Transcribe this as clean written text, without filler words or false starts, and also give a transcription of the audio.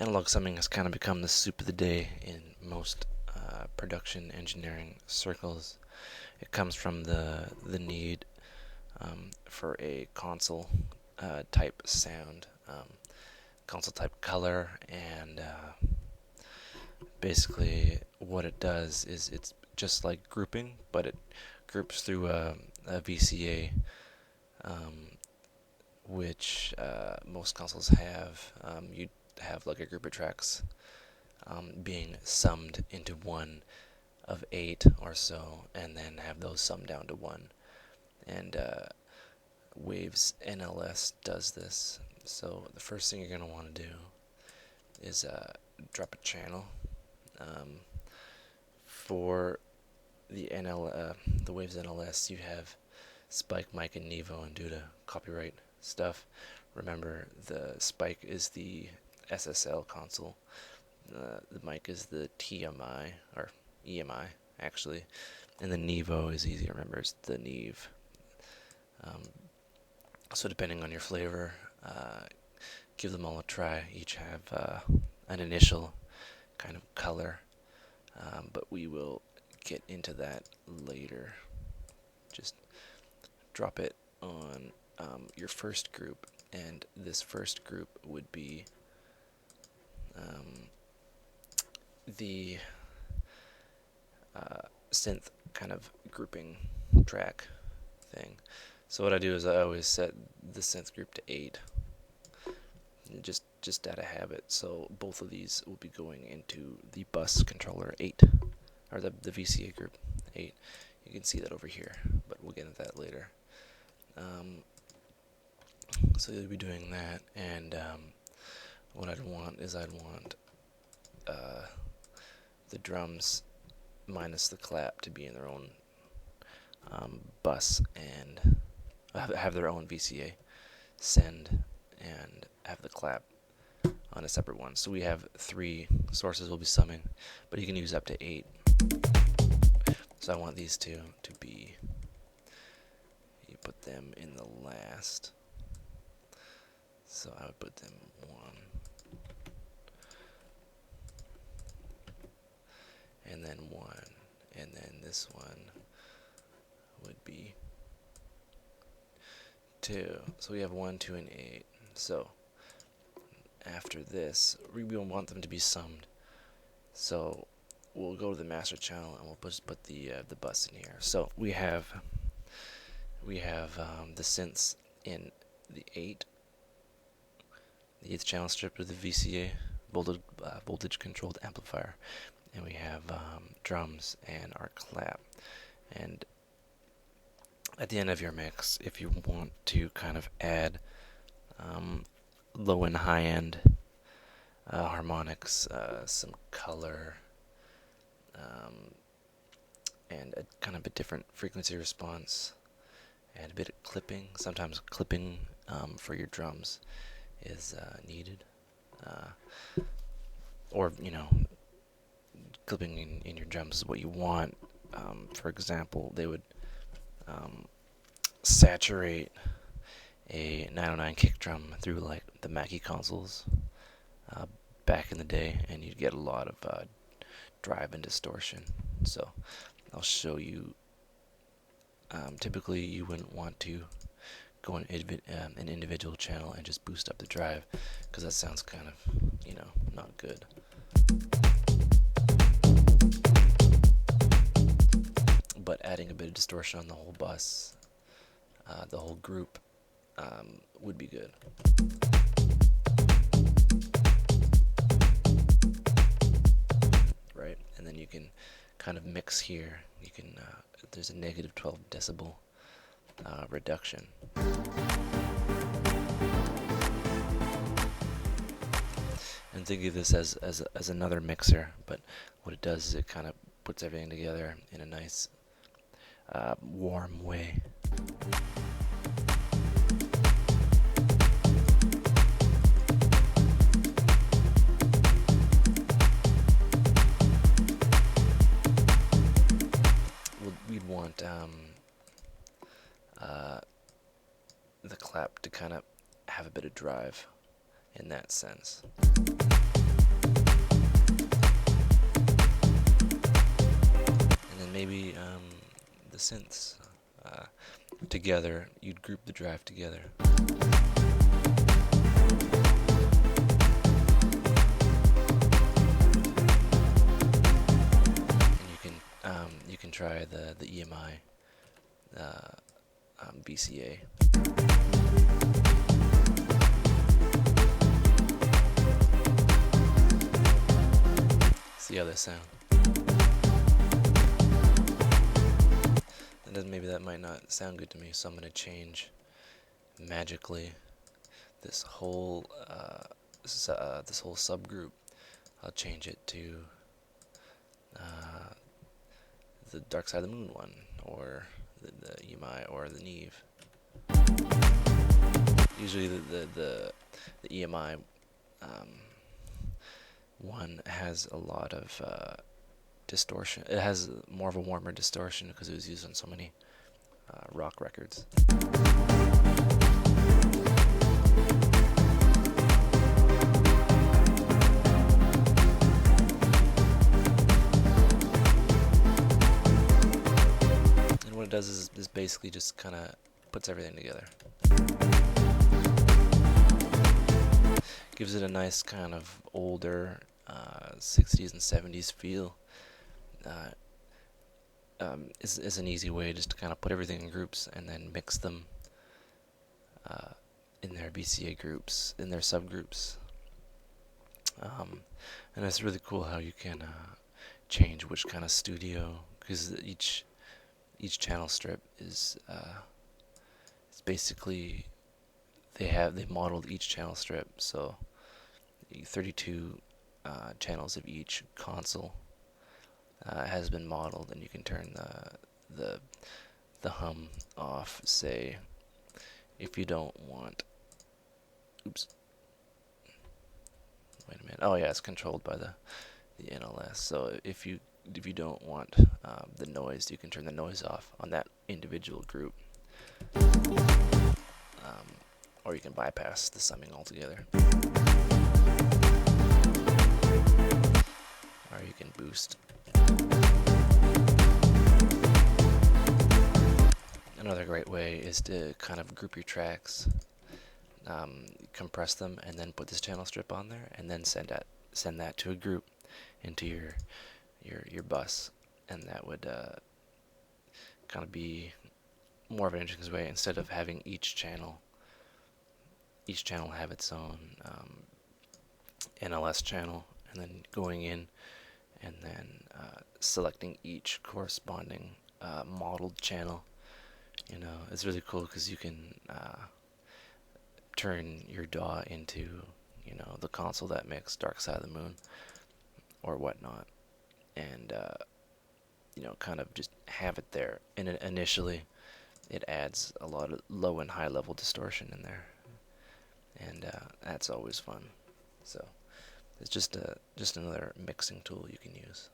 Analog summing has kind of become the soup of the day in most production engineering circles. It comes from the need for a console type sound, console type color, and basically what it does is it's just like grouping, but it groups through a VCA, which most consoles have. You have like a group of tracks being summed into one of 8 or so, and then have those summed down to 1. And Waves NLS does this. So the first thing you're going to want to do is drop a channel. For the Waves NLS, you have Spike, Mic, and Nevo, and due to copyright stuff, remember the Spike is the SSL console, the Mic is the TMI, or EMI actually, and the Nevo is easy to remember, it's the Neve. So depending on your flavor, give them all a try. Each have an initial kind of color, but we will get into that later. Just drop it on your first group, and this first group would be the synth kind of grouping track thing. So what I do is I always set the synth group to 8, just out of habit. So both of these will be going into the bus controller 8, or the VCA group 8. You can see that over here, but we'll get into that later. So you'll be doing that, and what I'd want the drums minus the clap to be in their own bus, and have their own VCA send, and have the clap on a separate one. So we have 3 sources we'll be summing, but you can use up to 8. So I want these two to be, you put them in the last. So I would put them 1, and then 1, and then this one would be 2. So we have 1, 2, and 8. So after this, we will want them to be summed. So we'll go to the master channel and we'll put the bus in here. So we have the synths in the 8th channel strip with the VCA voltage controlled amplifier, and we have drums and our clap. And at the end of your mix, if you want to kind of add low and high end harmonics, some color, and a kind of a different frequency response, and a bit of clipping. Sometimes clipping for your drums is needed, or clipping in your drums is what you want. For example, they would saturate a 909 kick drum through like the Mackie consoles back in the day, and you'd get a lot of drive and distortion. So I'll show you. Typically you wouldn't want to go on an individual channel and just boost up the drive, because that sounds kind of not good. But adding a bit of distortion on the whole bus, the whole group, would be good. Right, and then you can kind of mix here. You can there's a negative 12 decibel reduction. And think of this as another mixer, but what it does is it kind of puts everything together in a nice warm way. We'd want the clap to kind of have a bit of drive in that sense. synths uh, together. You'd group the drive together. And you can try the EMI BCA. See how they sound. Maybe that might not sound good to me, so I'm gonna change magically this whole this whole subgroup. I'll change it to the Dark Side of the Moon one, or the EMI, or the Neve. Usually the EMI one has a lot of distortion. It has more of a warmer distortion because it was used on so many rock records. And what it does is basically just kind of puts everything together. Gives it a nice kind of older 60s and 70s feel. Is an easy way just to kind of put everything in groups and then mix them in their BCA groups, in their subgroups. And it's really cool how you can change which kind of studio, because each channel strip is it's basically they modeled each channel strip, so 32 channels of each console has been modeled, and you can turn the hum off, say, if you don't want. Oops. Wait a minute. Oh yeah, it's controlled by the NLS. So if you don't want the noise, you can turn the noise off on that individual group, or you can bypass the summing altogether, or you can boost. Another great way is to kind of group your tracks, compress them, and then put this channel strip on there, and then send that to a group into your bus, and that would kind of be more of an interesting way, instead of having each channel have its own NLS channel, and then going in and then selecting each corresponding modeled channel. You know, it's really cool because you can turn your DAW into, you know, the console that mix Dark Side of the Moon or whatnot, and you know, kind of just have it there. And initially, it adds a lot of low and high level distortion in there, and that's always fun. So it's just another mixing tool you can use.